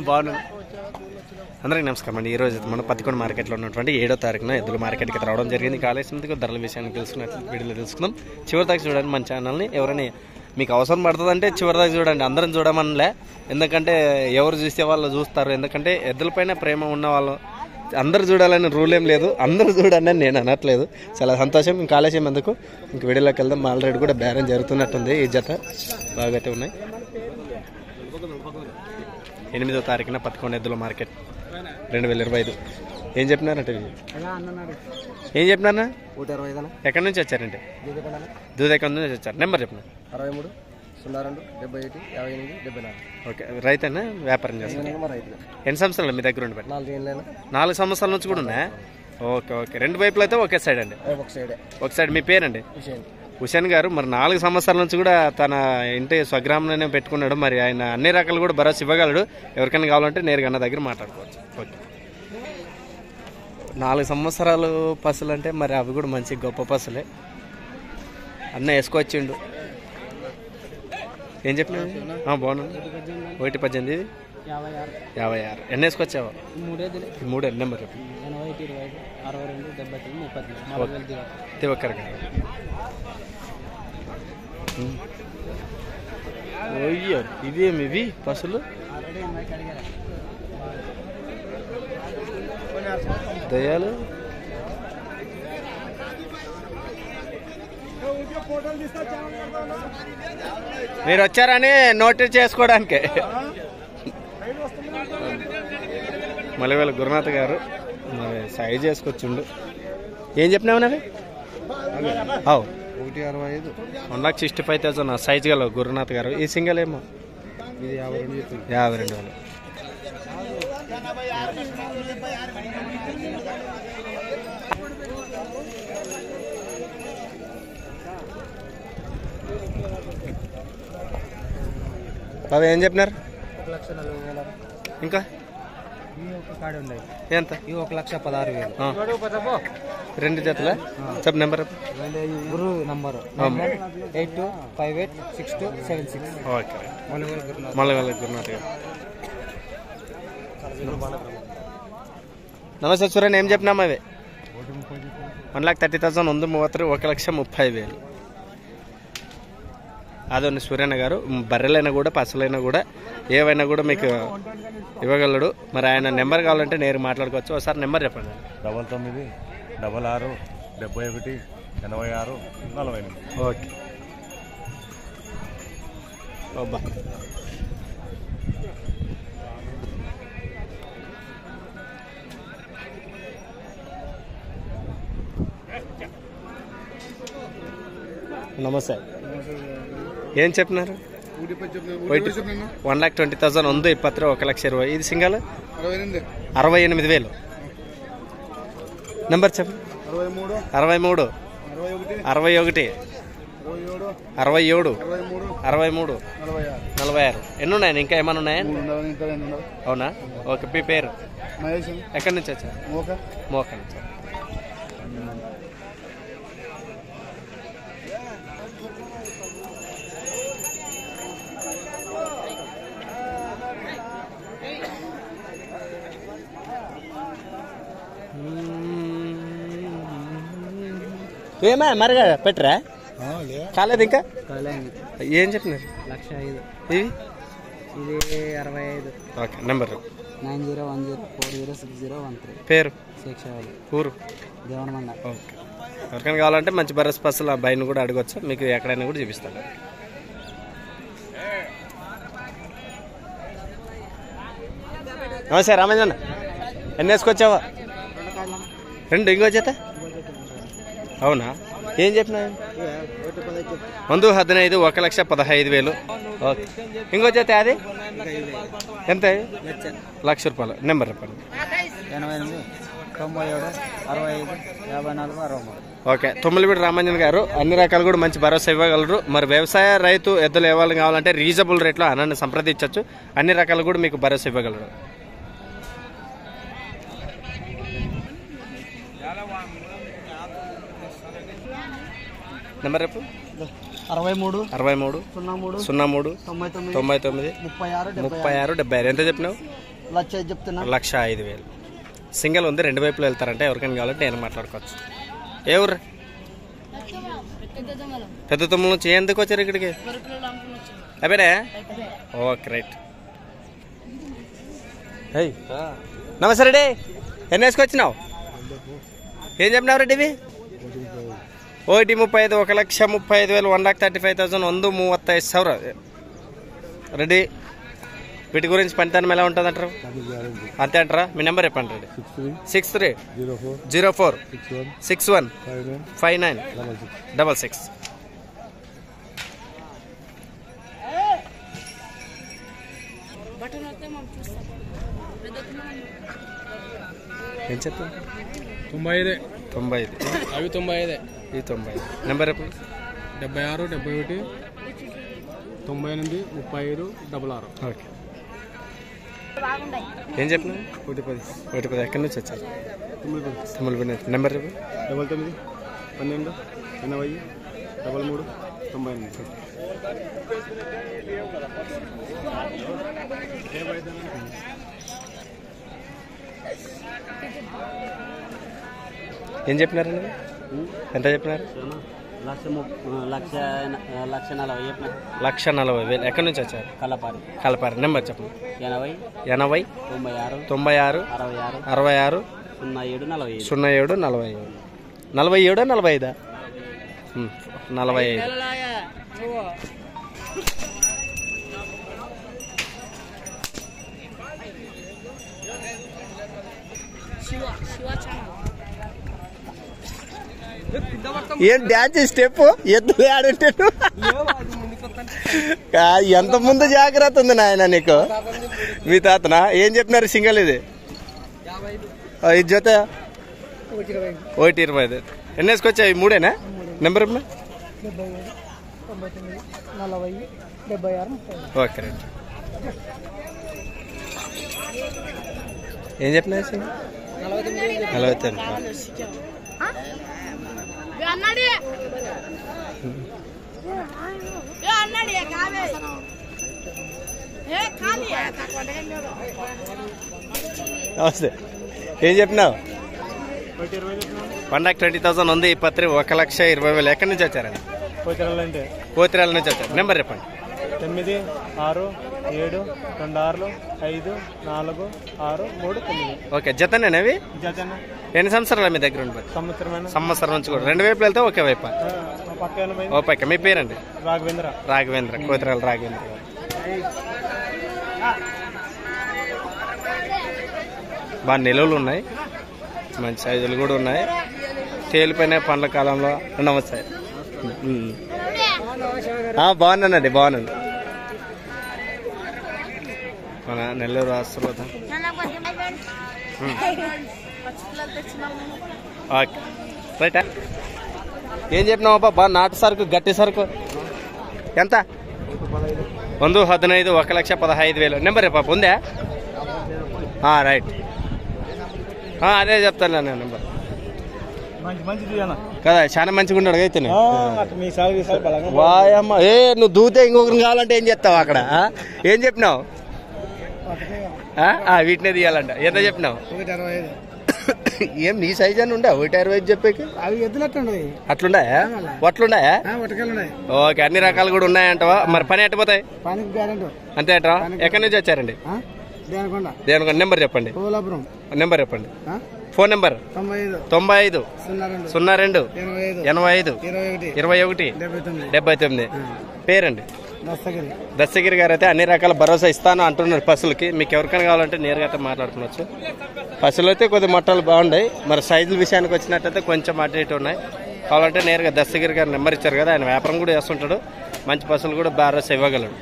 బాగున్నాను. అందరికీ నమస్కారం అండి. ఈరోజు మనం పత్తికొండ మార్కెట్లో ఉన్నటువంటి 7వ తారీఖున ఎద్దుల మార్కెట్కి రావడం జరిగింది. కాలేజీ ధరల విషయాన్ని తెలుసుకున్నట్లు వీడియోలో తెలుసుకుందాం. చివరి దాకా చూడండి మన ఛానల్ని. ఎవరైనా మీకు అవసరం పడుతుందంటే చివరి దాకా చూడండి. అందరం చూడమనిలే, ఎందుకంటే ఎవరు చూసే వాళ్ళు చూస్తారు. ఎందుకంటే ఎద్దులపైన ప్రేమ ఉన్న వాళ్ళు అందరూ చూడాలని రూల్ ఏం లేదు, అందరూ చూడండి అని నేను అనట్లేదు. చాలా సంతోషం. ఇంకా ఆలస్యం ఎందుకు, ఇంక వీడియోలోకి వెళ్దాం. ఆల్రెడీ కూడా బేరం జరుగుతున్నట్టుంది. ఈ జత బాగా ఉన్నాయి. 8వ తారీఖున పత్తికొండ ఎద్దుల మార్కెట్ 2025. ఏం చెప్పినారంటే ఏం చెప్పినారా? ఎక్కడి నుంచి వచ్చారంటే? దూదేకొండ నుంచి వచ్చారు. నెంబర్ చెప్పిన 63 ఓకే. రైతేనా వ్యాపారం చేస్తారు? ఎన్ని సంవత్సరాలు మీ దగ్గర ఉండి? 4 సంవత్సరాల నుంచి కూడా ఉన్నాయా? Okay okay. రెండు వైపులు అయితే ఒకే సైడ్ అండి? ఒక సైడ్. మీ పేరండి? హుసేన్ గారు. మరి 4 సంవత్సరాల నుంచి కూడా తన ఇంటి స్వగ్రామంలోనే పెట్టుకున్నాడు. మరి ఆయన అన్ని రకాలు కూడా భరోసా ఇవ్వగలడు. ఎవరికైనా కావాలంటే నేరుగా అన్న దగ్గర మాట్లాడుకోవచ్చు. ఓకే. 4 సంవత్సరాలు పసులు అంటే మరి అవి కూడా మంచి గొప్ప పసులే. అన్న వేసుకొచ్చిండు. ఏం చెప్పినా? బాగున్నాను. 118 56. ఎన్ని వేసుకొచ్చావా? 3. నెంబర్ చెప్పి దివక్కర్ గారు. అయ్యో ఇవేమి ఇవి పసులు దయాలు. మీరు వచ్చారని నోటీస్ చేసుకోవడానికి. మల్లెవేల గురునాథ్ గారు మరి సైజ్ చేసుకొచ్చిండు. ఏం చెప్పినావు నావి? 1,65,000 సైజ్ గల గురునాథ్ గారు. ఈ సింగల్ ఏమో 52,000. బాబా ఏం చెప్పినారు? ఇంకా ఎంత? 1,16,000. 2 జతల చెప్పు. నెంబర్ 82586276. ఓకే. మల్లెవేల గురునాథ్ గారు. నమస్తే చూడండి. ఏం చెప్పినాము అవి? 1,30,000 ఉంది. 1,30,000. అదొన్ని సూర్యన్న గారు. బర్రెలైనా కూడా పసలైనా కూడా ఏవైనా కూడా మీకు ఇవ్వగలడు. మరి ఆయన నెంబర్ కావాలంటే నేరు మాట్లాడుకోవచ్చు. ఒకసారి నెంబర్ చెప్పండి. 9966718648. ఓకే. అబ్బా నమస్తే. ఏం చెప్పినారు? 1,20,000 ఉంది. 1,20,000. ఇది సింగల్ 68,000. నెంబర్ చెప్పు. 63 61 67 63 46. ఎన్ని ఉన్నాయండి? ఇంకా ఏమైనా ఉన్నాయా? అవునా? ఓకే. మీ పేరు? ఎక్కడి నుంచి వచ్చారు? మోక నుంచి. ఏమా మరిగా పెట్టరా? కాలేదు ఇంకా? ఏం చెప్పినారు? 1,05,000. ఇది 65. ఓకే. నెంబర్ 9010406013. పేరు? శేక్షావళి. ఊరు? దేవనమండ. ఓకే. ఎవరికైనా కావాలంటే మంచి బరస్ పస్సులు ఆ బైని కూడా అడగవచ్చు. మీకు ఎక్కడైనా కూడా చూపిస్తాను. నమస్తే రామజన్న. ఎన్ని వేసుకొచ్చావా? 2. ఇంకో చేత? అవునా? ఏం చెప్పినా? 1,15,000 1,15,000. ఓకే. ఇంకో చేత అది ఎంత? 1,00,000 రూపాయలు. నెంబర్ చెప్పండి. 88 97 65 54 63. ఓకే. తుమ్మలపూడి రామంజన్ గారు అన్ని రకాలు కూడా మంచి భరోసా ఇవ్వగలరు. మరి వ్యవసాయ రైతు ఎద్దులు ఇవ్వాలి కావాలంటే రీజనబుల్ రేట్లో అన్నని సంప్రదించవచ్చు. అన్ని రకాలు కూడా మీకు భరోసా ఇవ్వగలరు. నెంబర్ రేపు 63 63 03 03 99 99 36 76 ఎంత చెప్పినావు? 1,05,000 చెప్తున్నా. 1,05,000 సింగిల్ ఉంది, రెండు వైపులు వెళ్తారంటే ఎవరికైనా కావాలంటే నేను మాట్లాడుకోవచ్చు. ఏ ఊరు? పెద్ద తుమ్మల నుంచి. ఎందుకు వచ్చారు ఇక్కడికి? అవేనే. Okay right. నమస్తే రెడ్డి, ఎన్ని వేసుకొచ్చినావు? ఏం చెప్పినావు రెడ్డి? ఇవి 1,35,000 1,35,000 1,35,000 1,35,000 రెడ్డి. వీటి గురించి పనితనం ఎలా ఉంటుంది అంటారు? అంతే అంటారా? మీ నెంబర్ చెప్పండి రెడ్డి. 63 04 61 59 66. ఏం చెప్తాను? 95 అవి 95 ఈ 95 నెంబర్ చెప్పండి. 76 71 98 35 66. ఓకే. ఏం చెప్పినా? 110 ఎక్కడి నుంచి వచ్చారు? తుమ్మలపల్లి. నెంబర్ చెప్పు. 99 12 80 33 98. ఏం చెప్పినారండి? ఎంత చెప్పినారు? 1,40,000. ఎక్కడి నుంచి వచ్చారు? కలపారి. నెంబర్ చెప్పండి. 80 96 66 07 45 47 45 45. ఏం డాన్స్ స్టెప్ ఎద్దులు ఆడుంటాడు. ఎంత ముందు జాగ్రత్త ఉంది నాయన నీకు. మీ తాతనా? ఏం చెప్పినారు సింగల్ ఇది? ఇది జత 1,25,000. ఎన్ని వేసుకొచ్చాయి? 3 నెంబర్ చెప్పిన. Okay right. ఏం చెప్పినా? 49. నమస్తే. ఏం చెప్పినావు? 1,20,000 ఉంది. ఈ పత్రి 1,20,000. ఎక్కడి నుంచి వచ్చారండి? కోతిరాల నుంచి వచ్చారు. నెంబర్ చెప్పండి. 9 6 7 2 6 5 4 6 3 9. ఓకే. జతనేవి? ఎన్ని సంవత్సరాలు మీ దగ్గర ఉండి? సంవత్సరం నుంచి కూడా. రెండు వైపులు వెళ్తే ఒకే వైపు. ఓకే. మీ పేరండి? రాఘవేంద్ర. కోతిరాల రాఘవేంద్ర. బాగా నిలువలు ఉన్నాయి, మంచి సైజులు కూడా ఉన్నాయి. తేలిపోయిన పండ్ల కాలంలో. నమస్తే. బాగున్నానండి. బాగున్నాను. మన నెల్లూరు రాష్ట్రంలో. Okay right. ఏం చెప్పినావు అబ్బా? బాగా నాటు సరుకు, గట్టి సరుకు. ఎంత? 1,15,000 1,15,000. నెంబర్ చెప్పా. ఉందా? రైట్. అదే చెప్తాను నేను నెంబర్ కదా. చాలా మంచిగా ఉన్నాడు అయితే. వాయమ్మ. నువ్వు దూతే ఇంకొకరిని కావాలంటే ఏం చేస్తావు అక్కడ? ఏం చెప్పినావు? వీటినే తీయాలంట. ఎంత చెప్పినావు? ఏం నీ సైజ్ అని ఉండే? 1,60,000 చెప్పేకి. అట్లుండాయా? వట్లుండాయా? ఓకే. అన్ని రకాలు కూడా ఉన్నాయంటవా? మరి పని ఎట్టిపోతాయి? అంతే అంటవా? ఎక్కడి నుంచి వచ్చారండి? దేనికొండ. నెంబర్ చెప్పండి. నెంబర్ చెప్పండి. Phone number 95 02 85 21 79. పేరండి? దస్తగిరి గారు. అయితే అన్ని రకాల భరోసా ఇస్తాను అంటున్నారు పశువులకి. మీకు ఎవరికైనా కావాలంటే నేరుగా అయితే మాట్లాడుకోవచ్చు. పశువులు అయితే కొద్ది మొట్టలు బాగున్నాయి. మరి సైజుల విషయానికి వచ్చినట్టయితే కొంచెం అటు ఇటు ఉన్నాయి. కావాలంటే నేరుగా దస్తగిరి గారు నెంబర్ ఇచ్చారు కదా, ఆయన వ్యాపారం కూడా చేస్తుంటాడు. మంచి పశువులు కూడా భరోసా ఇవ్వగలడు.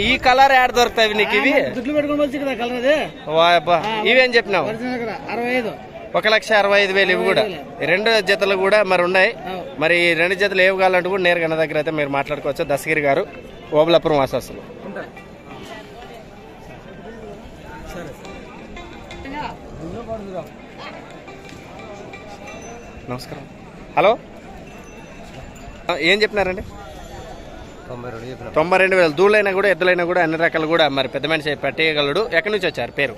ఈ కలర్ యాడ్ దొరుకుతాయి నీకు? ఇవి ఇవేం చెప్పినావు? 1,65,000. ఇవి కూడా 2 జతలు కూడా మరి ఉన్నాయి. మరి 2 జతలు ఏవి కావాలంటే కూడా నేరుగా నా దగ్గర అయితే మీరు మాట్లాడుకోవచ్చు. దస్తగిరి గారు, ఓబులాపురం వాసస్తులు. నమస్కారం. హలో. ఏం చెప్పినారండి? 92,000. దూళ్ళైనా కూడా ఎద్దులైనా కూడా అన్ని రకాలు కూడా మరి పెద్ద మనిషి పట్టేయగలడు. ఎక్కడి నుంచి వచ్చారు? పేరు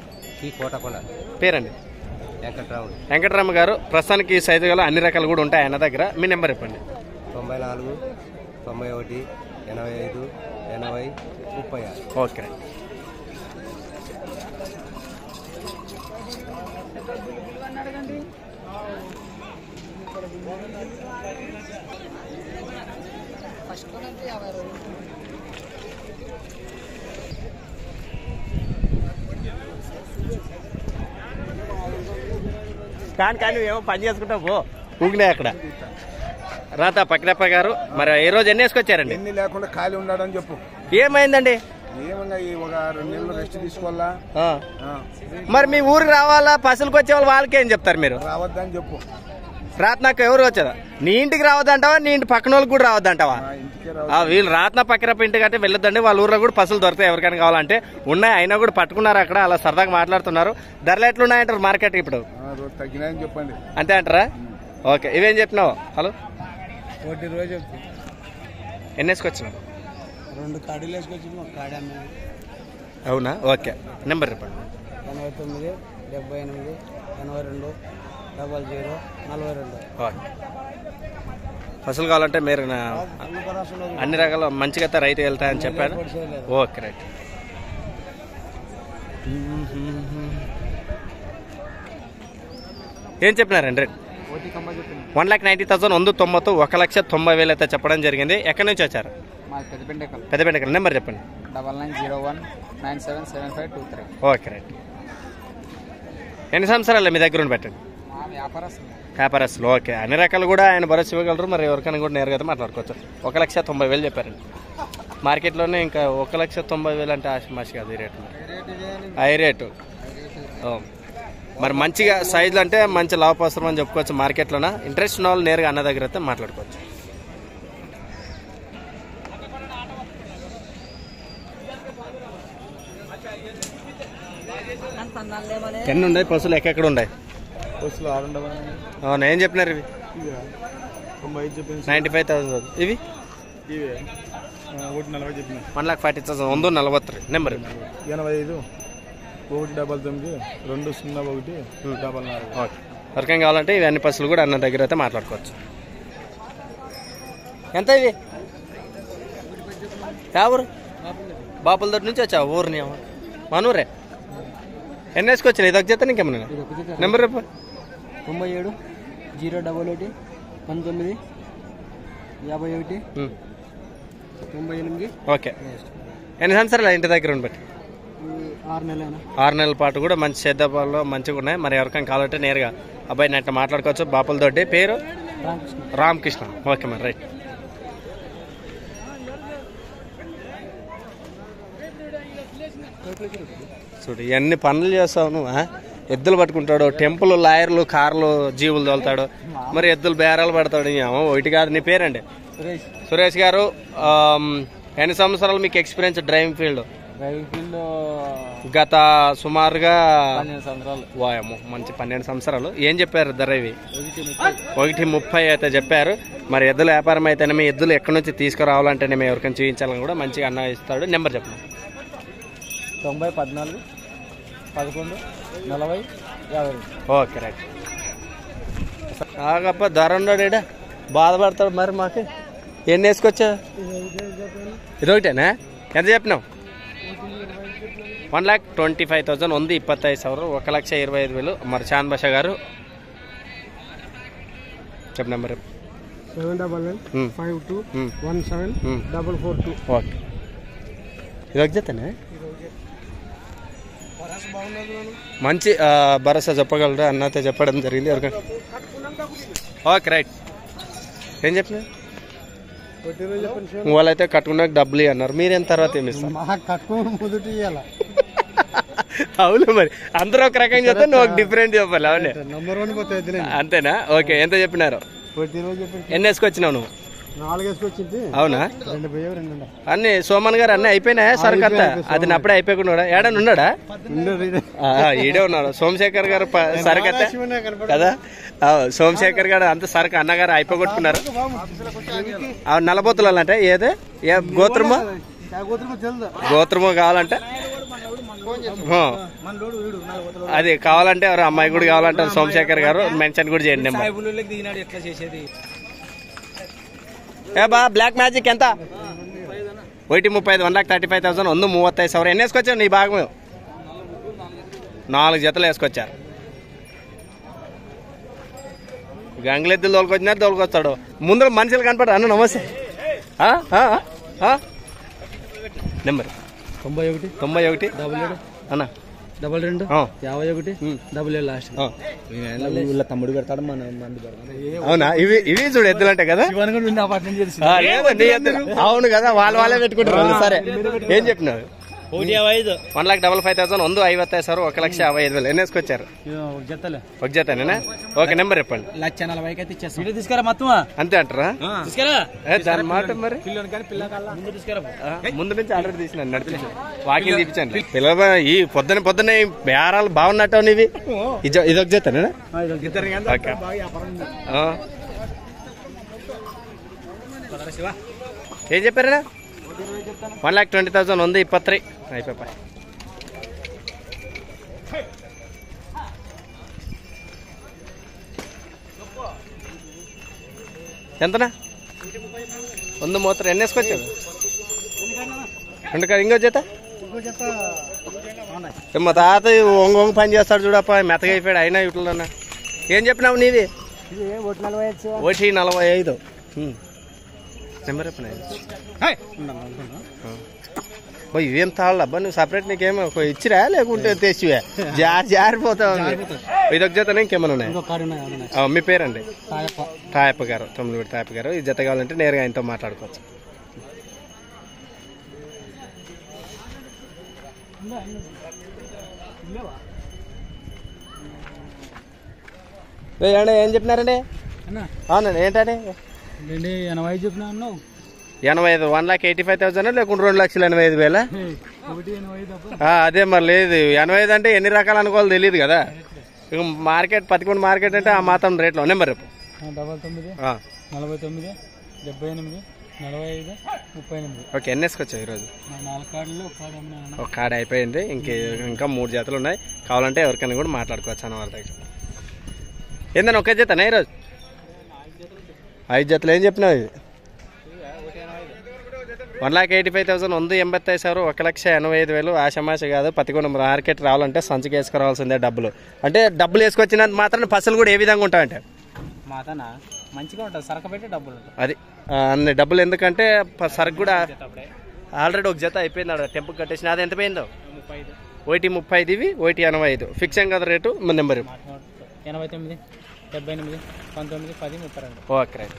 పేరండి? వెంకటరామ గారు. ప్రస్తుతానికి ఈ సైజు గల అన్ని రకాలు కూడా ఉంటాయి అన్న దగ్గర. మీ నెంబర్ చెప్పండి. 94 91 85 80 36. ఓకే. కానీ ఏమో పని చేసుకుంటావు ఊగినాయి అక్కడ. రాత పక్కిరప్ప గారు, మరి ఏ రోజు ఎన్ని వేసుకొచ్చారండి? ఎన్ని లేకుండా ఖాళీ ఉన్నాడని చెప్పు. ఏమైందండి? ఏమన్నా ఒక 2 నెలలు రెస్ట్ తీసుకోవాలా. మరి మీ ఊరికి రావాలా? పసులకు వచ్చే వాళ్ళు వాళ్ళకేం చెప్తారు మీరు? రావద్దని చెప్పు. రాత్నాక ఎవరు వచ్చారా? నీ ఇంటికి రావద్దంటావా? నీ ఇంటి పక్కన వాళ్ళకి కూడా రావద్దంటావా? వీళ్ళు రాత్న పక్కిరప్ప ఇంటికి అంటే వెళ్ళొద్దండి. వాళ్ళ ఊర్లో కూడా పసులు దొరుకుతాయి ఎవరికైనా కావాలంటే. ఉన్నాయి, అయినా కూడా పట్టుకున్నారు అక్కడ. అలా సరదాగా మాట్లాడుతున్నారు. ధరలు ఎట్లున్నాయంటారు మార్కెట్ ఇప్పుడు? తగ్గినాయని చెప్పండి. అంతే అంటారా? ఓకే. ఇవేం చెప్పినావు? హలో, 1 రోజు ఎన్ని వేసుకొచ్చినావు? 2 కాడీలు వేసుకొచ్చి కాడ అవునా? ఓకే. నెంబర్ చెప్పండి. 89 78 82 00 42. ఓకే. పసులు కావాలంటే మీరు అన్ని రకాల మంచిగా అయితే రైతు వెళ్తాయని చెప్పాడు. Okay, right. ఏం చెప్పినారండి? 1,90,000 190 1,90,000 అయితే చెప్పడం జరిగింది. ఎక్కడి నుంచి వచ్చారు? పెద్దపెండకల్. నెంబర్ చెప్పండి. 9901 977523. Okay, right. ఎన్ని సంవత్సరాలు మీ దగ్గర ఉండి పెట్టండి? వ్యాపారస్తులు. ఓకే. అన్ని రకాలు కూడా ఆయన భరోసా ఇవ్వగలరు. మరి ఎవరికైనా కూడా నేరుగా అయితే మాట్లాడుకోవచ్చు. 1,90,000 చెప్పారండి. మార్కెట్లోనే ఇంకా 1,90,000 అంటే ఆశమాషి కాదు ఈ రేటు. High rate. మరి మంచిగా సైజులు అంటే మంచి లాభపవసరం అని చెప్పుకోవచ్చు మార్కెట్లోన. ఇంట్రెస్ట్ ఉన్న వాళ్ళు నేరుగా అన్న దగ్గర అయితే మాట్లాడుకోవచ్చు. ఎన్ని ఉన్నాయి పశువులు? ఎక్కడెక్కడ ఉన్నాయి? అవునా? ఏం చెప్పినారు ఇవి? 95,000. ఇవి 1,40,000. 140. నెంబర్ 85 199 201 44. ఓకే. వర్కం కావాలంటే ఇవి అన్ని పశువులు కూడా అన్న దగ్గర అయితే మాట్లాడుకోవచ్చు. ఎంత ఇవి? ఎవరు? బాపుల దగ్గర నుంచి వచ్చా ఊరిని? మనూరే. ఎన్ని వేసుకొచ్చిన? ఇది ఒక జత ఇంకేమన్నా? నెంబర్ రేపు 97 011 19 51 98. ఓకే. ఎన్ని సంవత్సరాలు ఇంటి దగ్గర ఉండి బట్టి? 6 నెలలు. 6 నెలల పాటు కూడా మంచి సేద్యపాలు మంచిగా ఉన్నాయి. మరి ఎవరికైనా కావాలంటే నేరుగా అబ్బాయి నెట్ మాట్లాడుకోవచ్చు. బాపుల దొడ్డి. పేరు రామకృష్ణ. ఓకే మరి, రైట్. చూడు ఎన్ని పనులు చేస్తావు నువ్వు. ఎద్దులు పట్టుకుంటాడు, టెంపుల్, లాయర్లు, కార్లు, జీవులు తోలుతాడు, మరి ఎద్దులు బేరాలు పడతాడు. ఒకటి కాదు. నీ పేరండి? సురేష్ గారు. ఎన్ని సంవత్సరాలు మీకు ఎక్స్పీరియన్స్ డ్రైవింగ్ ఫీల్డ్? గత సుమారుగా 12 సంవత్సరాలు. వాయము, మంచి 12 సంవత్సరాలు. ఏం చెప్పారు ధర? ఇవి 1,30,000 అయితే చెప్పారు. మరి ఎద్దుల వ్యాపారం అయితేనే మీ ఎద్దులు ఎక్కడి నుంచి తీసుకురావాలంటేనే మేము ఎవరికైనా చూపించాలని కూడా మంచిగా అన్న ఇస్తాడు. నెంబర్ చెప్పండి. 90 14 11 40 50. Okay, right. ఆగప్ప ధర ఉన్నాడు బాధపడతాడు. మరి మాకు ఎన్ని వేసుకొచ్చా? ఇదొకటేనా? ఎంత చెప్పినావు? 1,25,000 125,000 1,25,000. మరి చాంద్ బాషా గారు చెప్పు నెంబర్. 711 52 17 442. ఓకే. ఇదొక జతనే? మంచి భరోసా చెప్పగలరా అన్నతో చెప్పడం జరిగింది ఎవరికైనా? Okay, right. ఏం చెప్పినా? వాళ్ళైతే కట్టుకున్నాక డబ్బులు అన్నారు. మీరేం తర్వాత ఏమి ఇస్తారు? అవును, మరి అందరూ ఒక రకంగా చెప్తే నువ్వు ఒక డిఫరెంట్ చెప్పాలి. అవునే, అంతేనా? ఓకే. ఎంత చెప్పినారు? ఎన్ని వేసుకొచ్చినావు నువ్వు? 4 వేసుకొచ్చింది. అవునా? 2 పోయావు 2 ఉండే. అన్ని సోమన్ గారు అన్ని అయిపోయినాయా సరికత్తా? అది అప్పుడే అయిపోకుండా ఏడని ఉన్నాడా? ఈడే ఉన్నాడు సోమశేఖర్ గారు సరికత్తా కదా. సోమశేఖర్ గారు అంత సరికి అన్నగారు అయిపోగొట్టుకున్నారు. నల్లబోతులు అంటే ఏదే ఏ గోత్రమో గోత్రమో కావాలంటే అది కావాలంటే ఎవరు అమ్మాయి కూడా కావాలంటే సోమశేఖర్ గారు మెన్షన్ కూడా చేయండి. ఏ బా బ్లాక్ మ్యాజిక్ ఎంత? 135 1,35,000 135,000 ఎన్ని వేసుకొచ్చారు నీ భాగం? 4 జతలు వేసుకొచ్చారు. గంగలెద్దులు తోలుకొచ్చినారు తోలుకొస్తాడు. ముందు మనుషులు కనపడరు. అన్న నమస్తే. నెంబర్ 91 91 77 అన్న 22 51 77 లాస్ట్. వీళ్ళ తమ్ముడు పెడతాడు మన మంది పెడతాడు. అవునా? ఇవి చూడు ఎద్దులు అంటే కదా. అవును కదా, వాళ్ళే పెట్టుకుంటారు. సరే ఏం చెప్పినారు? 1,55,000 1,55,000 1,55,000 ఎన్ని వేసుకొచ్చారు? ఒక జతనేనా? ఓకే నెంబర్ చెప్పండి. 1,40,000 అయితే ఇచ్చేస్తాం. తీసుకురా మొత్తం అంతే అంటారా? దాని మాట మరి ముందు నుంచి ఆల్రెడీ తీసిన నడిపి వాకింగ్ తీపించండి. పిల్లలు ఈ పొద్దున్నే బేరాలు బాగున్నట్టు ఇవి. ఇదొక జతనేనా? ఏం చెప్పారా? 1,20,000 1,23 అయిపోయి ఎంతనా? 130 ఎన్ని వేసుకొచ్చారు? 2 కాదు ఇంకో జత. మా తాత ఒంగొంగ పని చేస్తాడు చూడప్ప, మెత్తగా అయిపోయాడు. అయినా ఇట్లన్నా ఏం చెప్పినావు నీది? 1,45. నెంబర్ చెప్పిన ఇవేం తాళ్ళబ్బా నువ్వు సపరేట్ నీకేమో ఇచ్చిరా లేకుంటే తెచ్చివే? జారిపోతావు. ఇదొక జతనే ఇంకేమైనా ఉన్నాయి? మీ పేరండి? తాయప్ప గారు, తొమ్మిది తాయప్ప గారు. ఈ జత కావాలంటే నేరుగా ఆయనతో మాట్లాడుకోవచ్చు. ఏం చెప్పినారండి? అవునండి ఏంటండి? 80 చెప్పినా అన్నావు. 85 1,85,000 లేకుంటే 2,85,000? అదే మరి లేదు. 85 అంటే ఎన్ని రకాలు అనుకోవాలి తెలియదు కదా. ఇక మార్కెట్ పతికొండ మార్కెట్ అంటే ఆ మాత్రం రేట్లో. నెంబర్ రేపు 99 49 78 45 38. ఓకే ఎన్ని వేసుకొచ్చావు ఈరోజు? 4 కార్డులు ఒక కార్డు అయిపోయింది. ఇంకా 3 జతలు ఉన్నాయి. కావాలంటే ఎవరికైనా కూడా మాట్లాడుకోవచ్చు అన్న వాళ్ళ దగ్గర. ఏందని ఒకే జతనా ఈరోజు? 5 జతలు ఏం చెప్పినావు? 1,85,000 1,85,000 1,85,000 ఆశమాష కాదు. పతికొండ మార్కెట్ రావాలంటే సంచికి వేసుకురావాల్సిందే డబ్బులు. అంటే డబ్బులు వేసుకొచ్చినంత మాత్రం పసలు కూడా ఏ విధంగా ఉంటాయంటే మంచిగా ఉంటుంది. సరక పెట్టి డబ్బులు అది అన్ని డబ్బులు. ఎందుకంటే సరుకు కూడా ఆల్రెడీ ఒక జత అయిపోయింది. ఆడ టెంపు కట్టేసిన. అది ఎంత పోయిందో? 1,35 ఇవి 1,85 ఫిక్స్ ఏం కదా రేటు. నెంబర్ 89 78 19 10 32. Okay right.